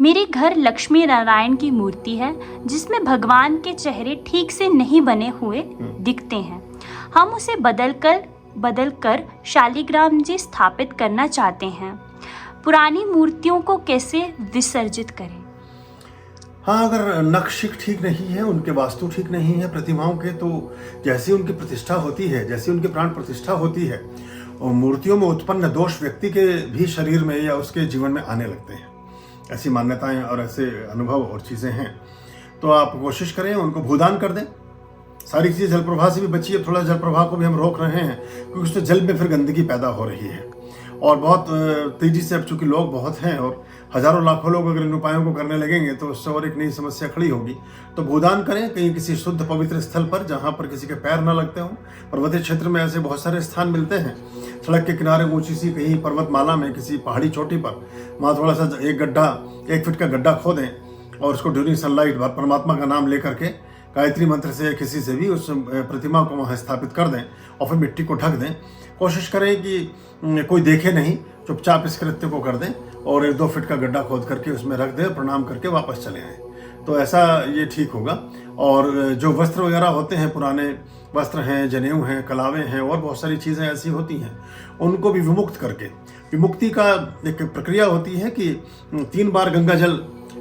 मेरे घर लक्ष्मी नारायण की मूर्ति है जिसमें भगवान के चेहरे ठीक से नहीं बने हुए दिखते हैं। हम उसे बदलकर शालिग्राम जी स्थापित करना चाहते हैं। पुरानी मूर्तियों को कैसे विसर्जित करें? हाँ, अगर नक्श ठीक नहीं है, उनके वास्तु ठीक नहीं है प्रतिमाओं के, तो जैसी उनकी प्रतिष्ठा होती है, जैसी उनकी प्राण प्रतिष्ठा होती है, और मूर्तियों में उत्पन्न दोष व्यक्ति के भी शरीर में या उसके जीवन में आने लगते हैं। ऐसी मान्यताएं और ऐसे अनुभव और चीज़ें हैं। तो आप कोशिश करें, उनको भूदान कर दें। सारी चीज़ जल प्रवाह से भी बची है, थोड़ा जल प्रवाह को भी हम रोक रहे हैं क्योंकि उससे जल में फिर गंदगी पैदा हो रही है। और बहुत तेज़ी से, अब चूँकि लोग बहुत हैं और हज़ारों लाखों लोग अगर इन उपायों को करने लगेंगे तो उससे और एक नई समस्या खड़ी होगी। तो भूदान करें कहीं किसी शुद्ध पवित्र स्थल पर, जहाँ पर किसी के पैर न लगते हों। पर्वतीय क्षेत्र में ऐसे बहुत सारे स्थान मिलते हैं, सड़क के किनारे ऊंची सी कहीं पर्वतमाला में किसी पहाड़ी चोटी पर, वहाँ थोड़ा सा एक गड्ढा, 1 फीट का गड्ढा खोदें और उसको ड्यूरिंग सनलाइट परमात्मा का नाम लेकर के गायत्री मंत्र से किसी से भी उस प्रतिमा को वहाँ स्थापित कर दें और फिर मिट्टी को ढक दें। कोशिश करें कि कोई देखे नहीं, चुपचाप इस कृत्य को कर दें और 1-2 फीट का गड्ढा खोद करके उसमें रख दें, प्रणाम करके वापस चले आएँ। तो ऐसा ये ठीक होगा। और जो वस्त्र वगैरह होते हैं, पुराने वस्त्र हैं, जनेऊ हैं, कलावे हैं और बहुत सारी चीज़ें ऐसी होती हैं, उनको भी विमुक्त करके, विमुक्ति का एक प्रक्रिया होती है कि 3 बार गंगा जल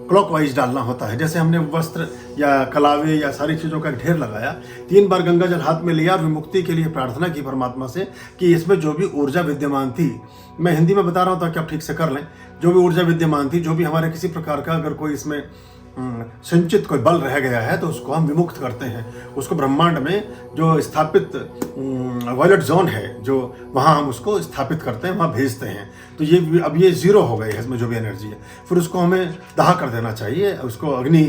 क्लॉकवाइज डालना होता है। जैसे हमने वस्त्र या कलावे या सारी चीज़ों का ढेर लगाया, 3 बार गंगा जल हाथ में लिया और विमुक्ति के लिए प्रार्थना की परमात्मा से कि इसमें जो भी ऊर्जा विद्यमान थी, मैं हिंदी में बता रहा हूँ ताकि आप ठीक से कर लें, जो भी ऊर्जा विद्यमान थी, जो भी हमारे किसी प्रकार का अगर कोई इसमें संचित कोई बल रह गया है तो उसको हम विमुक्त करते हैं। उसको ब्रह्मांड में जो स्थापित वायलेट जोन है, जो वहाँ हम उसको स्थापित करते हैं, वहाँ भेजते हैं। तो ये अब ये 0 हो गई है, इसमें जो भी एनर्जी है, फिर उसको हमें दाह कर देना चाहिए, उसको अग्नि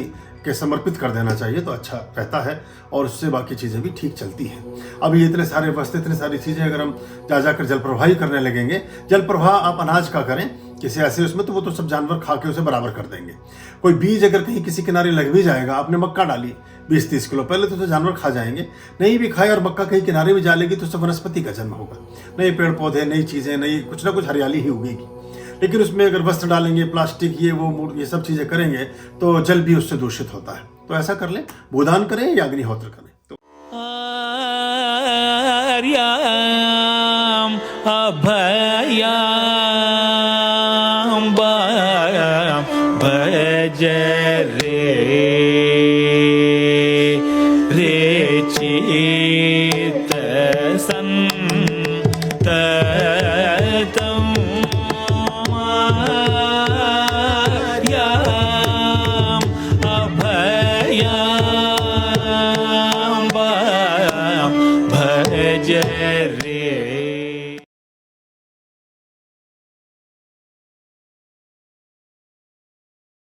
के समर्पित कर देना चाहिए, तो अच्छा रहता है और उससे बाकी चीज़ें भी ठीक चलती हैं। अब ये इतने सारे वस्त्र, इतनी सारी चीज़ें अगर हम जाकर जल प्रवाह ही करने लगेंगे, जल प्रवाह आप अनाज का करें किसी ऐसे उसमें, तो वो तो सब जानवर खा के उसे बराबर कर देंगे। कोई बीज अगर कहीं किसी किनारे लग भी जाएगा, आपने मक्का डाली 20-30 किलो, पहले तो जानवर खा जाएंगे, नहीं भी खाए और मक्का कहीं किनारे भी डालेगी तो उससे वनस्पति का जन्म होगा, नए पेड़ पौधे, नई चीज़ें, नई कुछ ना कुछ हरियाली ही उगेगी। लेकिन उसमें अगर वस्त्र डालेंगे, प्लास्टिक, ये सब चीज़ें करेंगे तो जल भी उससे दूषित होता है। तो ऐसा कर लें, भूदान करें या अग्निहोत्र करें। तो भज रे चित संततम अभयम भज रे